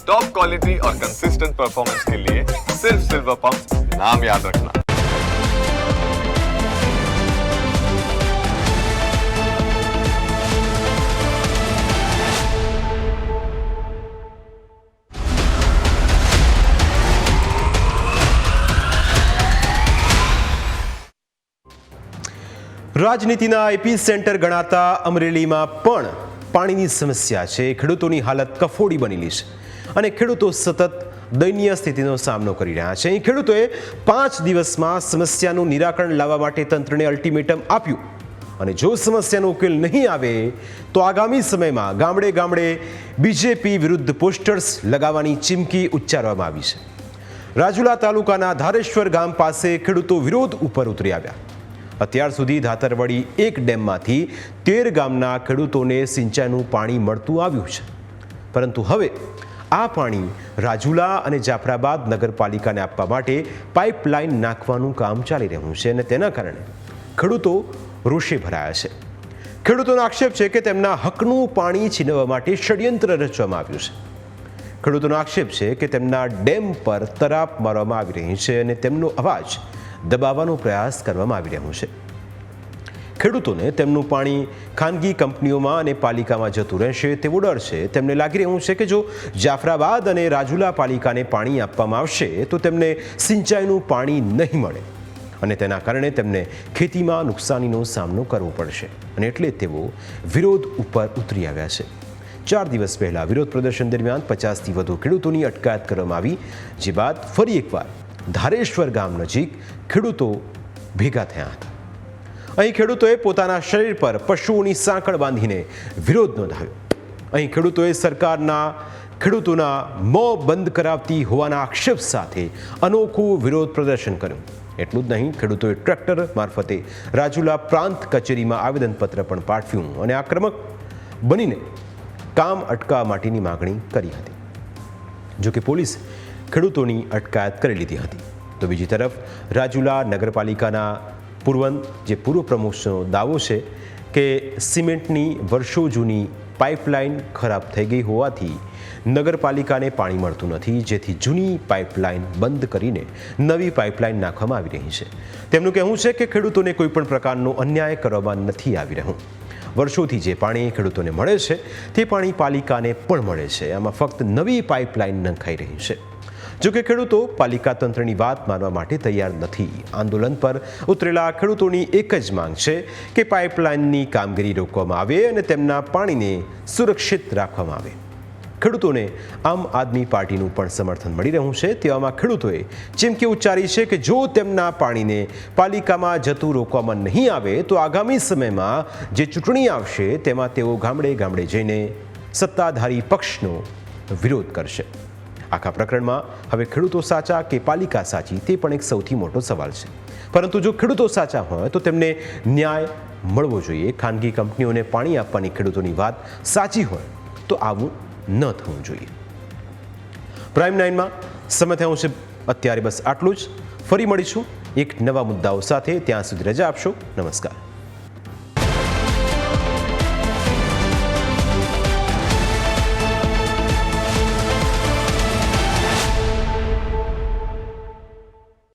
Top quality और consistent performance के लिए सिर्फ सिल्वर पंप नाम याद रखना। રાજનીતિના એપી સેન્ટર ગણાતા અમરેલીમાં પણ પાણીની સમસ્યા છે। ખેડૂતોની હાલત કફોડી બનેલી છે અને ખેડૂતો સતત દયનીય સ્થિતિનો સામનો કરી રહ્યા છે। અહીં ખેડૂતોએ 5 દિવસમાં સમસ્યાનું નિરાકરણ લાવવા માટે તંત્રને અલ્ટિમેટમ આપ્યું અને જો સમસ્યાનો ઉકેલ નહીં આવે તો આગામી સમયમાં ગામડે ગામડે બીજેપી વિરુદ્ધ પોસ્ટર્સ લગાવવાની ચીમકી ઉચ્ચારવામાં આવી છે। રાજુલા તાલુકાના ધારેશ્વર ગામ પાસે ખેડૂતો વિરોધ ઉપર ઉતરી આવ્યા। અત્યાર સુધી ધાતરવડી એક ડેમમાંથી 13 ગામના ખેડૂતોને સિંચાઈનું પાણી મળતું આવ્યું છે, પરંતુ હવે આ પાણી રાજુલા અને જાફરાબાદ નગરપાલિકાને આપવા માટે પાઇપલાઇન નાખવાનું કામ ચાલી રહ્યું છે અને તેના કારણે ખેડૂતો રોષે ભરાયા છે। ખેડૂતોનો આક્ષેપ છે કે તેમના હકનું પાણી છીનવવા માટે ષડયંત્ર રચવામાં આવ્યું છે। ખેડૂતોનો આક્ષેપ છે કે તેમના ડેમ પર તરાપ મારવામાં આવી રહી છે અને તેમનો અવાજ દબાવવાનો પ્રયાસ કરવામાં આવી રહ્યો છે। ખેડૂતોને તેમનું પાણી ખાનગી કંપનીઓમાં અને પાલિકામાં જતું રહેશે તેવો ડર છે। તેમને લાગી રહ્યું છે કે જો જાફરાબાદ અને રાજુલા પાલિકાને પાણી આપવામાં આવશે તો તેમને સિંચાઈનું પાણી નહીં મળે અને તેના કારણે તેમને ખેતીમાં નુકસાનીનો સામનો કરવો પડશે અને એટલે તેઓ વિરોધ ઉપર ઉતરી આવ્યા છે। 4 દિવસ પહેલા વિરોધ પ્રદર્શન દરમિયાન 50થી વધુ ખેડૂતોની અટકાયત કરવામાં આવી, જે બાદ ફરી એકવાર ધારેશ્વર ગામ નજીક ખેડૂતો ભેગા થયા હતા। અહીં ખેડૂતોએ પોતાના શરીર પર પશુઓની સાંકળ બાંધીને વિરોધ નોંધાવ્યો। અહીં ખેડૂતોએ સરકારના ખેડૂતોના મોં બંધ કરાવતી હોવાના આક્ષેપ સાથે અનોખું વિરોધ પ્રદર્શન કર્યું। એટલું જ નહીં, ખેડૂતોએ ટ્રેક્ટર મારફતે રાજુલા પ્રાંત કચેરીમાં આવેદનપત્ર પણ પાઠવ્યું અને આક્રમક બનીને કામ અટકાવવા માટેની માગણી કરી હતી। જો કે પોલીસે ખેડૂતોની અટકાયત કરી લીધી હતી। તો બીજી તરફ રાજુલા નગરપાલિકાના પૂર્વ પ્રમુખનો દાવો છે કે સિમેન્ટની વર્ષો જૂની પાઇપલાઇન ખરાબ થઈ ગઈ હોવાથી નગરપાલિકાને પાણી મળતું નથી, જેથી જૂની પાઇપલાઇન બંધ કરીને નવી પાઇપલાઇન નાખવામાં આવી રહી છે। તેમનું કહેવું છે કે ખેડૂતોને કોઈ પણ પ્રકારનો અન્યાય કરવામાં નથી આવી રહ્યો। વર્ષોથી જે પાણી ખેડૂતોને મળે છે તે પાણી પાલિકાને પણ મળે છે। આમાં ફક્ત નવી પાઇપલાઇન નંખાઈ રહી છે। જો કે ખેડૂતો પાલિકા તંત્રની વાત માનવા માટે તૈયાર નથી। આંદોલન પર ઉતરેલા ખેડૂતોની એક જ માંગ છે કે પાઇપલાઇનની કામગીરી રોકવામાં આવે અને તેમના પાણીને સુરક્ષિત રાખવામાં આવે। ખેડૂતોને આમ આદમી પાર્ટીનું પણ સમર્થન મળી રહ્યું છે। તેવામાં ખેડૂતોએ ચીમકી ઉચ્ચારી છે કે જો તેમના પાણીને પાલિકામાં જતું રોકવામાં નહીં આવે તો આગામી સમયમાં જે ચૂંટણી આવશે તેમાં તેઓ ગામડે ગામડે જઈને સત્તાધારી પક્ષનો વિરોધ કરશે। આખા પ્રકરણમાં હવે ખેડૂતો સાચા કે પાલિકા સાચી તે પણ એક સૌથી મોટો સવાલ છે, પરંતુ જો ખેડૂતો સાચા હોય તો તેમને ન્યાય મળવો જોઈએ। ખાનગી કંપનીઓને પાણી આપવાની ખેડૂતોની વાત સાચી હોય તો આવું ન થવું જોઈએ। પ્રાઇમ 9માં સમય થયું છે અત્યારે બસ આટલું જ। ફરી મળીશું એક નવા મુદ્દાઓ સાથે। ત્યાં સુધી રજા આપશો। નમસ્કાર।